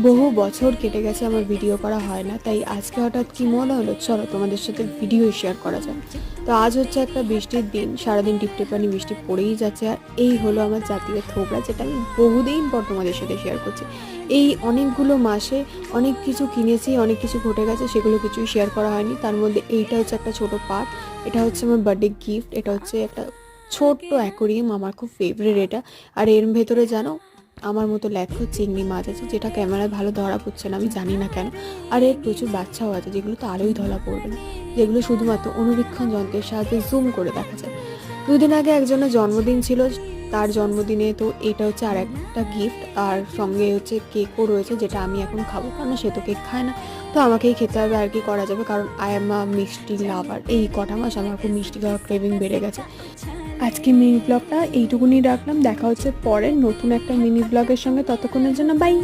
বহু বছর কেটে গেছে আমার ভিডিও করা হয় না, তাই আজকে হঠাৎ কি মনে হলো চলো তোমাদের সাথে ভিডিও শেয়ার করা যায়। তো আজ হচ্ছে একটা বৃষ্টির দিন, সারাদিন টিপটিপানি বৃষ্টি পড়েই যাচ্ছে, আর এই হলো আমার জাতীয় থোবড়া, যেটা আমি বহুদিন পর তোমাদের সাথে শেয়ার করছি। এই অনেকগুলো মাসে অনেক কিছু কিনেছি, অনেক কিছু ঘটে গেছে, সেগুলো কিছুই শেয়ার করা হয়নি। তার মধ্যে এইটা হচ্ছে একটা ছোট পার্ট। এটা হচ্ছে আমার বার্থডে গিফট। এটা হচ্ছে একটা ছোট্ট অ্যাকোরিয়াম, আমার খুব ফেভারিট এটা। আর এর ভেতরে জানো আমার মতো লেখো চিংড়ি মাছ আছে, যেটা ক্যামেরায় ভালো ধরা পড়ছে না, আমি জানি না কেন। আর এর প্রচুর বাচ্চাও আছে, যেগুলো তো আরোই ধরা পড়বে না, যেগুলো শুধুমাত্র অনুবীক্ষণ যন্ত্রের সাহায্যে জুম করে দেখা যায়। দুদিন আগে একজনের জন্মদিন ছিল, তার জন্মদিনে তো এটা হচ্ছে আর একটা গিফট, আর সঙ্গে হচ্ছে কেকও রয়েছে, যেটা আমি এখন খাবো, কারণ সে তো কেক খায় না। তো আমাকেই খেতে হবে, আর কি করা যাবে, কারণ আই এম আ মিষ্টি লাভার। এই কটা মাস আমার খুব মিষ্টি খাওয়ার ক্রেভিং বেড়ে গেছে। আজকে মিনি ব্লগটা এইটুকুনি রাখলাম, দেখা হচ্ছে পরের নতুন একটা মিনি ব্লগের সঙ্গে, ততক্ষণের জন্য বাই।